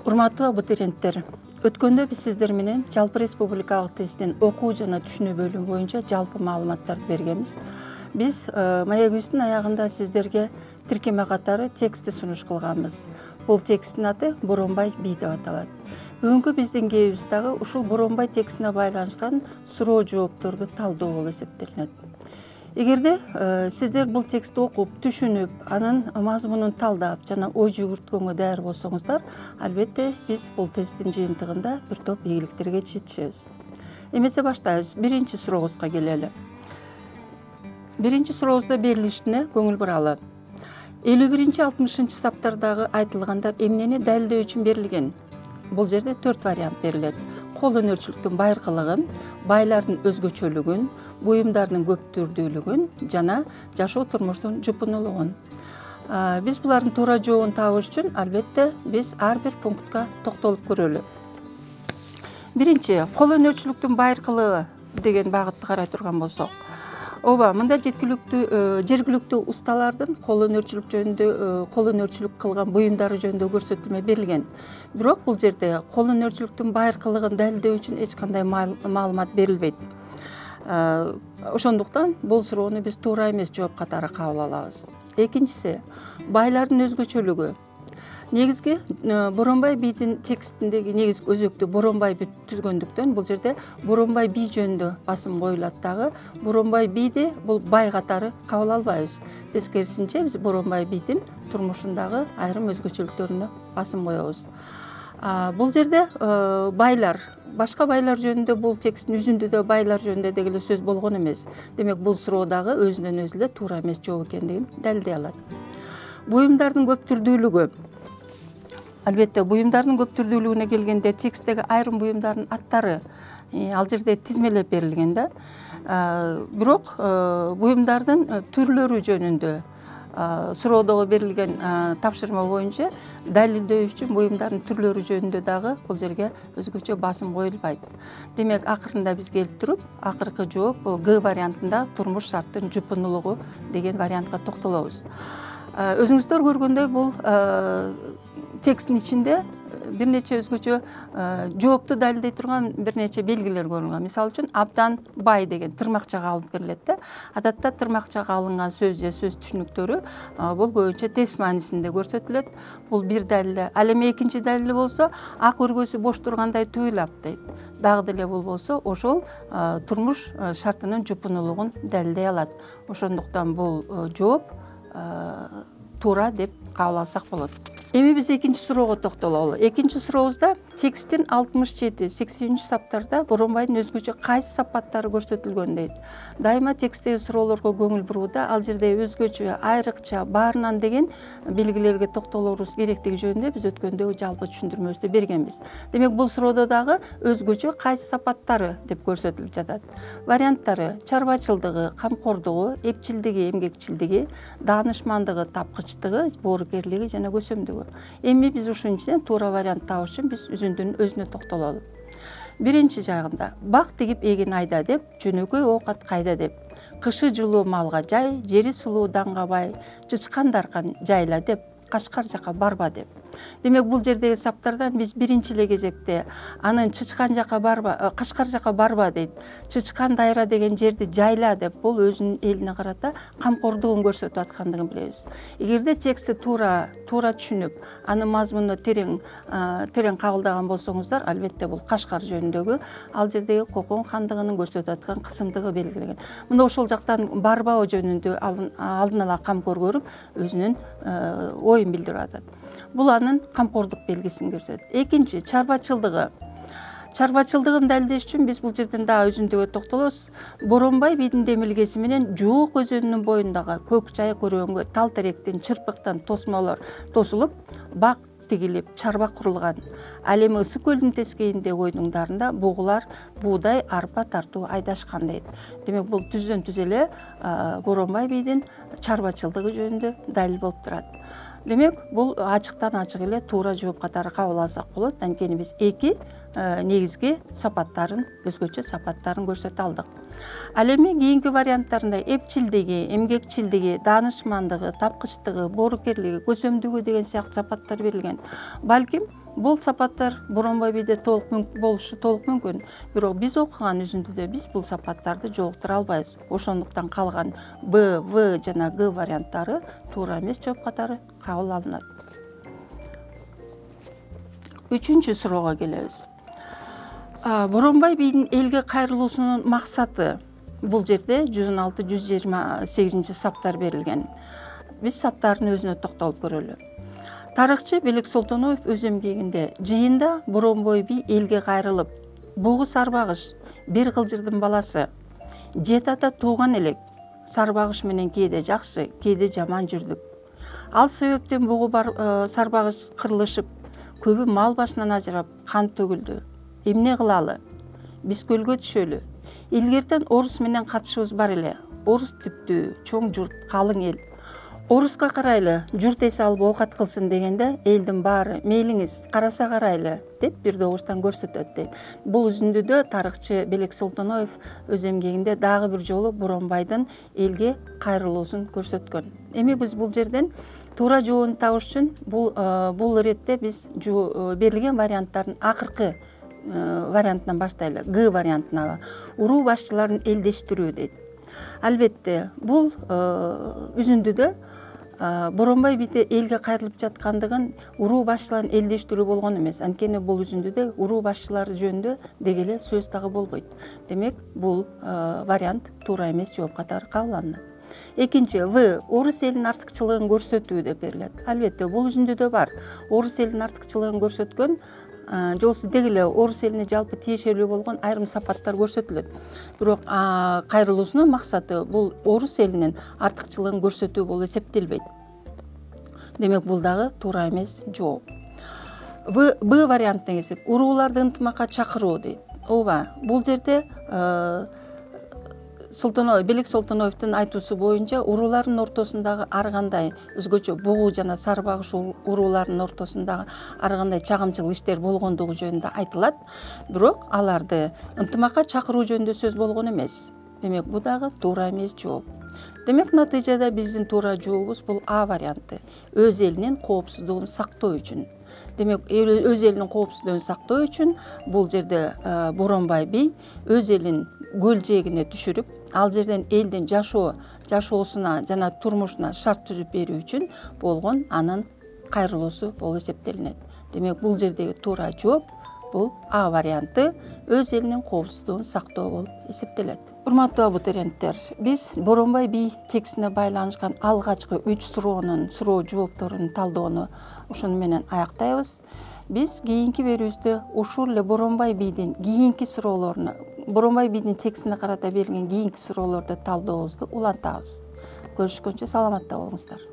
Урматтуу абитуриенттер, өткөндө биз сиздер менен жалпы республикалык тесттин окуу жана түшүнүү бөлүмү боюнча жалпы маалыматтарды бергенбиз. Биз маегибиздин аягында сиздерге тиркеме катары текстти сунуш кылганбыз. Бул тексттин аты Боронбай би деп аталат. Бүгүнкү биздин кебибиз дагы ушул Боронбай текстине байланышкан суроо жоопторду талдоо болуп эсептелинет. Эгерде сиздер бул текстти окуп, түшүнүп, анын мазмунун талдап жана ой жүгүрткөнгө даяр болсоңуздар, албетте биз бул тесттин жыйынтыгында бир топ ийгиликтерге жетишебиз. Эмесе баштайбыз. Биринчи сурообузга келели. Биринчи сурообузда берилишине көңүл буралы. 51-60 саптардагы айтылгандар эмнени далилдөө үчүн берилген? Бул жерде 4 вариант берилет. Кол өнөрчүлүктүн байыркылыгын, байлардын өзгөчөлүгүн, буюмдардын көптүрдүүлүгүн жана жашоо турмуштун жупунулугун. Биз булардын туура жообун табыш үчүн албетте биз ар бир пунктка токтолуп көрөлү. Биринчи, кол өнөрчүлүктүн байыркылыгы деген багытты карай турган болсок, ооба, мында жергиликтүү усталардын кол өнөрчүлүк кылган буюмдары жөнүндө көрсөтүлмө берилген. Бирок бул жерде кол өнөрчүлүктүн байыркылыгын далилдөө үчүн эч кандай маалымат берилбейт. Ошондуктан бул суроону биз туура эмес жооп катары кабыл алабыз. Экинчиси, байлардын өзгөчөлүгү. Негизги Боронбай бийдин текстиндеги негизги өзөктү Боронбай би түзгөндүктөн бул жерде Боронбай би жөнүндө басым коюлат дагы. Боронбай бийди бул бай катары кабыл албайбыз. Тескерисинче биз Боронбай бийдин турмушундагы айрым өзгөчөлүктөрүнө басым коебуз. Бул жерде байлар, башка байлар жөнүндө бул тексттин үзүндүдө байлар жөнүндө деги эле сөз болгон эмес. Демек бул суроо дагы өзүнөн өзү эле туура эмес жооп экендигин далилдей алат. Буюмдардын көптүрдүүлүгү. Албетте, буюмдардын көптүрдүүлүгүнө келгенде тексттеги айрым буюмдардын аттары ал жерде тизмелеп берилген да. Бирок буюмдардын түрлөрү жөнүндө суроодогу берилген тапшырма боюнча далилдөө үчүн буюмдардын түрлөрү жөнүндө дагы бул жерге өзгөчө басым коюлбайт. Демек, акырында биз келип туруп, акыркы жооп бул Г вариантында турмуш шарттын жупунулугу деген вариантка токтолобуз. Өзүңүздөр көргөндөй бул тексттин ичинде бир нече өзгөчө жоопту далилдей турган бир нече белгилер көрүлгөн. Мисалы үчүн абдан бай деген тырмакчага алынып берилет да. Адатта тырмакчага алынган сөз же сөз түшүнүктөрү бул көбүнчө тес маанисинде көрсөтүлөт. Бул бир далили. Ал эми экинчи далили болсо ак өргөсү бош тургандай туюлат дейт. Дагы деле бул болсо ошол турмуш шартынын жупунулугун далилдей алат. Ошондуктан бул жооп туура деп кабыл алсак болот. Эми биз экинчи суроого токтололу. Экинчи сурообузда тексттин 67-80 саптарда Боронбайдын өзгөчө кайсы сапаттары көрсөтүлгөн дейт. Дайыма тексттеги суроолорго көңүл бурууда ал жерде өзгөчө, айрыкча, баарынан деген белгилерге токтолорубуз керектиги жөнүндө биз өткөндө жалпы түшүндүрмөбүздө бергенбиз. Демек, бул суроодо дагы өзгөчө кайсы сапаттары деп көрсөтүлүп жатат. Варианттары: чарбачылдыгы, камкордугу, эпчилдиги, эмгекчилдиги, даанышмандыгы, тапкычтыгы, боорукерлиги жана көсөмдүгү. Эми биз ушунун ичинен туура вариант табыш үчүн биз үзүндүнүн өзүнө токтололу. Биринчи жагында бак тигип эгин айда деп, жөнөкөй оокат кайда деп, кышы жылуу малга жай, жери сулуу даңга бай, чычкан даркан жайла деп, Кашкар жака барба деп. Демек, бул жердеги саптардан биз биринчи эле кезекте анын чычкан жака барба, Кашкар жака барба дейт. Чычкан дайра деген жерди жайла деп, бул өзүнүн элине карата камкордугун көрсөтүп аткандыгын билебиз. Эгерде текстти туура түшүнүп, анын мазмунуна терең кабылдаган болсоңуздар, албетте бул Кашкар жөнүндөгү ал жердеги Кокон хандыгынын көрсөтүп аткан кысымдыгы белгиленген. Мына ошол жактан барбоо жөнүндө алдын ала камкор көрүп, өзүнүн оюн билдирип атат. Бул анын камкордук белгисин көрсөтөт. Экинчи, чарбачылдыгы. Чарбачылдыгын далилдеш үчүн биз бул жерден дагы өзүндөгө токтолобуз. Боронбай бийдин демилгеси менен Жуук өзөнүнүн боюндагы көк жайык өрөөнгө тал теректен, чырпыктан тосмолор тосулуп, бак тигилип, чарба курулган. Ал эми Ысык көлдүн тескейиндеги ойдуңдарында бугулар буудай, арпа тартуу айдашкан дейт. Демек, бул түздөн түз эле Боронбай бийдин чарбачылдыгы жөнүндө далил болуп турат. Демек, бул ачыктан ачык эле туура жооп катары кабыл алсак болот. Анткени биз эки негизги сапаттарын, өзгөчө сапаттарын көрсөтө алдык. Ал эми кийинки варианттарында эпчилдиги, эмгекчилдиги, даанышмандыгы, тапкычтыгы, боорукерлиги, көсөмдүгү деген сыяктуу сапаттар берилген. Балким Бул сапаттар Боронбай бийде болушу толук мүмкүн. Бирок биз окуган үзүндүдө биз бул сапаттарды жолуктура албайбыз. Ошондуктан калган Б, В жана Г варианттары туура эмес жооп катары кабыл алынат. Үчүнчү суроого келебиз. Боронбай бийдин элге кайрылуусунун максаты бул жерде 116-128 саптар берилген. Биз саптардын өзүнө токтолуп көрөлү. Тарыхчы Белек Солтоноев өз эмгегинде жыйында Боронбой би элге кайрылып, бугу Сарбагыш бир кылжырдын баласы, жет ата тууган элек, Сарбагыш менен кээде жакшы, кээде жаман жүрдүк. Ал себептен бугу Сарбагыш кырылышып, көбү мал башынан ажырап, кан төгүлдү. Эмне кылалы? Биз көлгө түшөлү. Илгертен орус менен катышыбыз бар эле. Орус түптүү, чоң журт, калың эл. Оруска карайлы, журт эс алып оокат кылсын дегенде, элдин баары мейлиңиз караса карайлы деп бир добуштан көрсөтөт дейт. Бул үзүндүдө тарыхчы Белек Солтоноев өз эмгегинде дагы бир жолу Боронбайдын элге кайрылуусун көрсөткөн. Эми биз бул жерден туура жообун табыш үчүн бул иретте биз берилген варианттардын акыркы вариантынан баштайлы. Г вариантына уруу башчыларын элдештирүү дейт. Албетте, бул үзүндүдө Боронбай бийде элге кайрылып жаткандыгын уруу башчыларын элдештирүү болгон эмес. Анткени бул үзүндүдө уруу башчылары жөнүндө деги эле сөз дагы болбойт. Демек, бул вариант туура эмес жооп катары кабыл алынат. Экинчи В. Орус элинин артыкчылыгын көрсөтүү деп берилет. Албетте, бул үзүндүдө бар. Орус элинин артыкчылыгын көрсөткөн жолсу деги эле орус элине жалпы тиешелүү болгон айрым сапаттар көрсөтүлөт. Бирок кайрылуусунун максаты бул орус элинин артыкчылыгын көрсөтүү болуп эсептелбейт. Демек, бул дагы туура эмес жооп. Б вариантына келсек, урууларды ынтымакка чакыруу дейт. Ооба, бул жерде Белек Солтоноевдун айтуусу боюнча уруулардын ортосундагы ар кандай өзгөчө бугу жана Сарбагыш урууларынын ортосундагы ар кандай чагымчылык иштер болгондугу жөнүндө айтылат. Бирок аларды ынтымакка чакыруу жөнүндө сөз болгон эмес. Демек, бул дагы туура эмес жооп. Демек, натыйжада биздин туура жообубуз бул А варианты. Өз элинин коопсуздугун сактоо үчүн. Демек, өз элинин коопсуздугун сактоо үчүн бул жерде Боронбай би өз элин көл жээгине түшүрүп, ал жерден элдин жашоосуна жана турмушуна шарт түзүп берүү үчүн болгон анын кайрылуусу болуп эсептелинет. Демек, бул жердеги туура жооп бул А варианты, өз элинин коопсуздугун сактоо болуп эсептелет. Урматтуу абитуриенттер, биз Боронбай би текстине байланышкан алгачкы 3 суроо жоопторун талдоону ушуну менен аяктайбыз. Биз кийинки берүүбүздө ушул эле Боронбай бийдин кийинки суроолоруна, Боронбай бийдин текстине карата берилген кийинки суроолорду талдообузду улантабыз. Көрүшкөнчө саламатта болуңуздар.